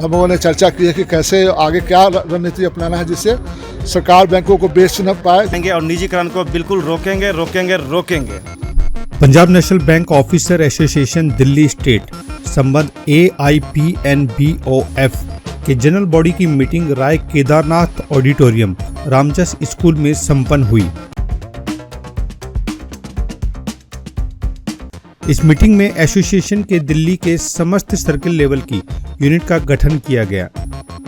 हम लोगों ने चर्चा की है कि कैसे आगे क्या रणनीति अपनाना है जिससे सरकार बैंकों को बेच न पाए और निजीकरण को बिल्कुल रोकेंगे। Punjab national bank officer association Delhi state संबंध AIPNBOF के जनरल बॉडी की मीटिंग राय केदारनाथ ऑडिटोरियम रामजस स्कूल में संपन्न हुई। इस मीटिंग में एसोसिएशन के दिल्ली के समस्त सर्किल लेवल की यूनिट का गठन किया गया,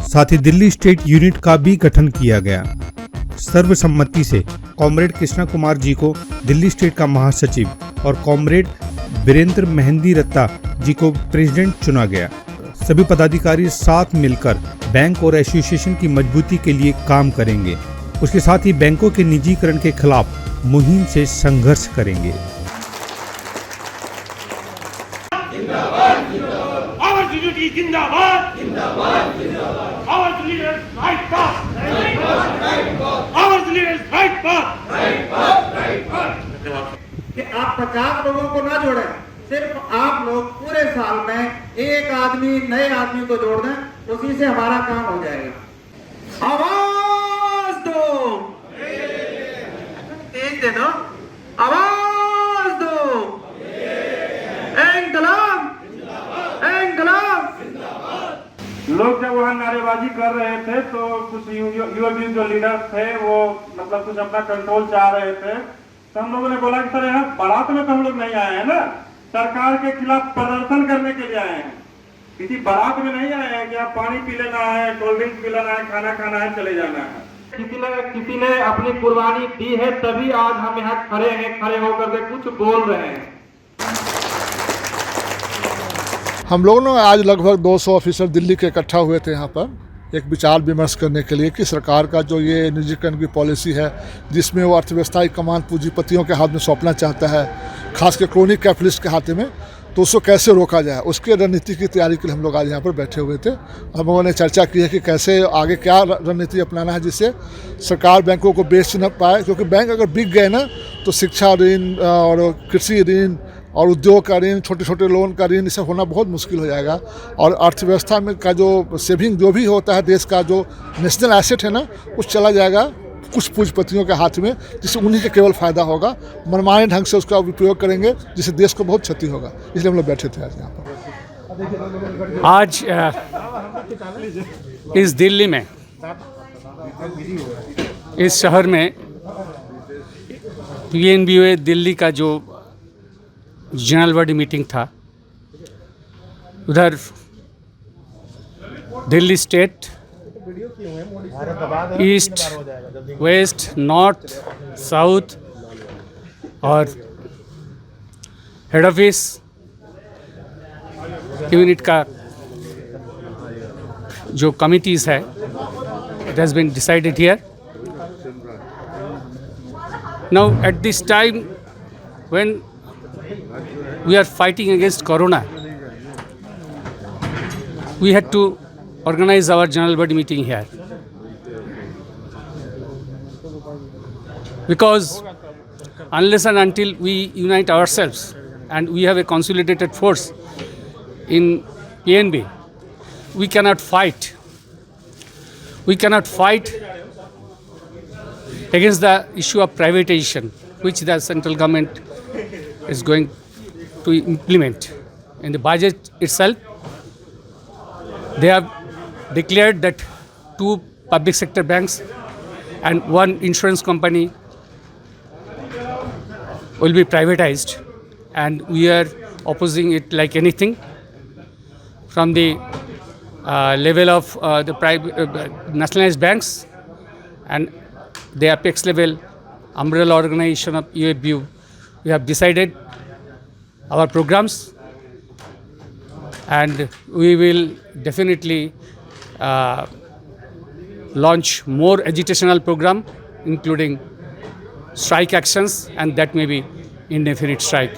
साथ ही दिल्ली स्टेट यूनिट का भी गठन किया गया। सर्वसम्मति से कॉमरेड कृष्णा कुमार जी को दिल्ली स्टेट का महासचिव और कॉमरेड वीरेंद्र मेहंदी रत्ता जी को प्रेसिडेंट चुना गया। सभी पदाधिकारी साथ मिलकर बैंक और एसोसिएशन की मजबूती के लिए काम करेंगे। उसके साथ ही बैंकों के निजीकरण के खिलाफ मुहिम से संघर्ष करेंगे। जिंदाबाद our leaders right path our leaders right path कि आप 50 लोगों को ना जोड़ें, सिर्फ आप लोग पूरे साल में एक आदमी नए आदमी को जोड़ दें, उसी से हमारा काम हो जाएगा। आवाज दो, तेज दे दो, आवाज दो, इंकलाब इंकलाब। लोग जब वहाँ नारेबाजी कर रहे थे तो कुछ युवा जो लीडर थे वो मतलब कुछ अपना कंट्रोल चाह रहे थे, तो हम लोगों ने बोला कि सर यहाँ बारात में तो हम लोग नहीं आए हैं ना, सरकार के खिलाफ प्रदर्शन करने के लिए आए हैं, किसी बारात में नहीं आए हैं कि आप पानी पी लेना है, कोल्ड ड्रिंक पी लेना है, खाना खाना है, चले जाना है। किसी ने अपनी कुर्बानी दी है तभी आज हम यहाँ खड़े हैं, खड़े होकर के कुछ बोल रहे हैं। हम लोगों ने आज लगभग 200 ऑफिसर दिल्ली के इकट्ठा हुए थे यहाँ पर एक विचार विमर्श करने के लिए कि सरकार का जो ये निजीकरण की पॉलिसी है जिसमें वो अर्थव्यवस्था की कमान पूंजीपतियों के हाथ में सौंपना चाहता है, खास कर क्रोनिक कैपिटलिस्ट के हाथ में, तो उसको कैसे रोका जाए उसके रणनीति की तैयारी के लिए हम लोग आज यहाँ पर बैठे हुए थे। हम लोगों ने चर्चा की है कि कैसे आगे क्या रणनीति अपनाना है जिससे सरकार बैंकों को बेच न पाए, क्योंकि बैंक अगर बिक गए ना तो शिक्षा ऋण और कृषि ऋण और उद्योग का ऋण, छोटे छोटे लोन का ऋण, इसे होना बहुत मुश्किल हो जाएगा और अर्थव्यवस्था में का जो सेविंग जो भी होता है देश का जो नेशनल एसेट है ना कुछ चला जाएगा कुछ पूंजीपतियों के हाथ में, जिससे उन्हीं के केवल फ़ायदा होगा, मनमाने ढंग से उसका उपयोग करेंगे जिससे देश को बहुत क्षति होगा। इसलिए हम लोग बैठे थे आज यहाँ पर। आज इस दिल्ली में, इस शहर में PNBOA दिल्ली का जो जनरल बॉडी मीटिंग था, उधर Delhi state, east, west, north, south और हेड ऑफिस यूनिट का जो कमिटीज़ है, it has been decided here. Now at this time when we are fighting against Corona, we had to organize our general body meeting here, because unless and until we unite ourselves and we have a consolidated force in PNB, we cannot fight. We cannot fight against the issue of privatization, which the central government is going to implement. In the budget itself, they have declared that 2 public sector banks and 1 insurance company will be privatized, and we are opposing it like anything. From the level of the nationalized banks and the apex level umbrella organization of UFBU, we have decided our programs, and we will definitely launch more agitational program, including strike actions, and that may be indefinite strike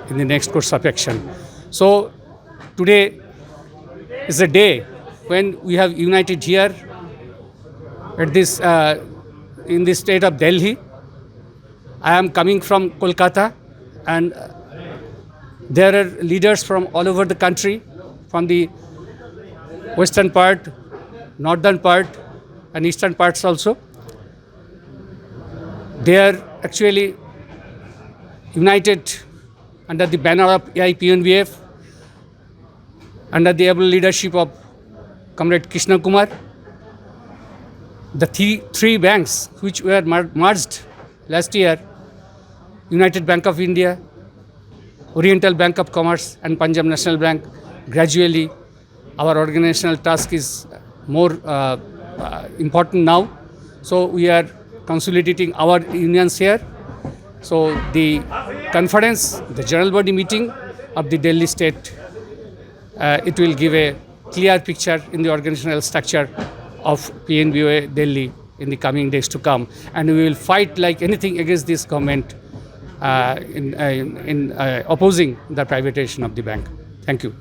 in the next course of action. So today is a day when we have united here at this in the state of Delhi. I am coming from Kolkata, and there are leaders from all over the country, from the western part, northern part, and eastern parts also. They are actually united under the banner of AIPNBF, under the able leadership of Comrade Krishna Kumar. The three banks which were merged last year, United Bank of India, Oriental Bank of Commerce and Punjab National Bank, gradually our organizational task is more important now. So we are consolidating our unions here. So the conference, the general body meeting of the Delhi state, it will give a clear picture in the organizational structure of PNBOA Delhi in the coming days to come, and we will fight like anything against this government in opposing the privatization of the bank. Thank you.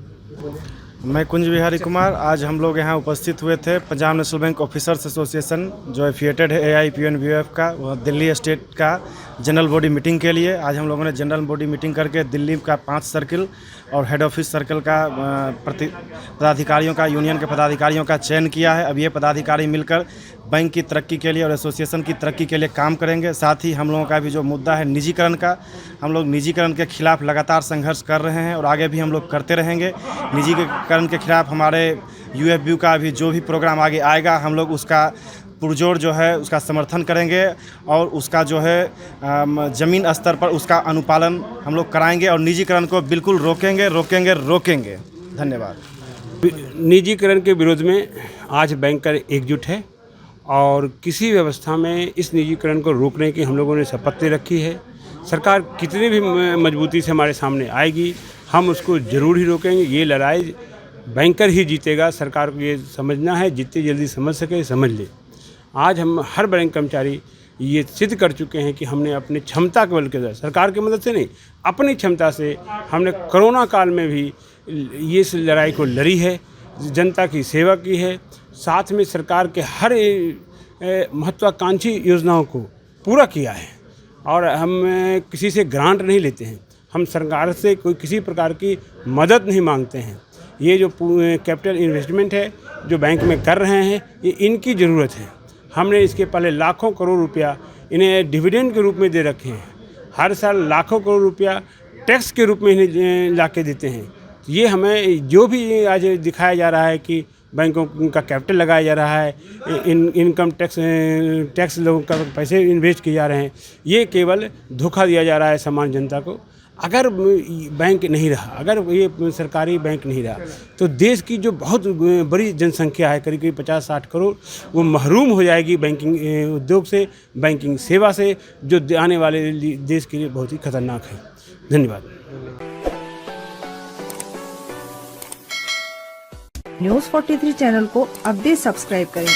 मैं कुंज बिहारी कुमार, आज हम लोग यहाँ उपस्थित हुए थे Punjab national bank officers association जो एफिएटेड है AIPNBF का, वह दिल्ली स्टेट का जनरल बॉडी मीटिंग के लिए। आज हम लोगों ने जनरल बॉडी मीटिंग करके दिल्ली का 5 सर्किल और हेड ऑफिस सर्कल का पदाधिकारियों का, यूनियन के पदाधिकारियों का चयन किया है। अब ये पदाधिकारी मिलकर बैंक की तरक्की के लिए और एसोसिएशन की तरक्की के लिए काम करेंगे। साथ ही हम लोगों का भी जो मुद्दा है निजीकरण का, हम लोग निजीकरण के खिलाफ लगातार संघर्ष कर रहे हैं और आगे भी हम लोग करते रहेंगे। निजीकरण के खिलाफ हमारे UFBU का भी जो भी प्रोग्राम आगे आएगा, हम लोग उसका पुरजोर जो है उसका समर्थन करेंगे और उसका जो है ज़मीन स्तर पर उसका अनुपालन हम लोग कराएंगे और निजीकरण को बिल्कुल रोकेंगे। धन्यवाद। निजीकरण के विरोध में आज बैंकर एकजुट है और किसी व्यवस्था में इस निजीकरण को रोकने की हम लोगों ने शपथ ले रखी है। सरकार कितनी भी मजबूती से हमारे सामने आएगी, हम उसको ज़रूर ही रोकेंगे। ये लड़ाई बैंकर ही जीतेगा। सरकार को ये समझना है, जितनी जल्दी समझ सके समझ ले। आज हम हर बैंक कर्मचारी ये सिद्ध कर चुके हैं कि हमने अपनी क्षमता के बल के साथ, सरकार की मदद से नहीं, अपनी क्षमता से हमने कोरोना काल में भी ये इस लड़ाई को लड़ी है, जनता की सेवा की है। साथ में सरकार के हर महत्वाकांक्षी योजनाओं को पूरा किया है और हम किसी से ग्रांट नहीं लेते हैं, हम सरकार से कोई किसी प्रकार की मदद नहीं मांगते हैं। ये जो कैपिटल इन्वेस्टमेंट है जो बैंक में कर रहे हैं, ये इनकी ज़रूरत है। हमने इसके पहले लाखों करोड़ रुपया इन्हें डिविडेंड के रूप में दे रखे हैं। हर साल लाखों करोड़ रुपया टैक्स के रूप में इन्हें ला के देते हैं। ये हमें जो भी आज दिखाया जा रहा है कि बैंकों का कैपिटल लगाया जा रहा है, इनकम टैक्स लोगों का पैसे इन्वेस्ट किए जा रहे हैं, ये केवल धोखा दिया जा रहा है सामान्य जनता को। अगर बैंक नहीं रहा, अगर ये सरकारी बैंक नहीं रहा, तो देश की जो बहुत बड़ी जनसंख्या है, करीब 50-60 करोड़, वो महरूम हो जाएगी बैंकिंग उद्योग से, बैंकिंग सेवा से, जो आने वाले देश के लिए बहुत ही खतरनाक है। धन्यवाद। न्यूज़ 43 चैनल को अब भी सब्सक्राइब करें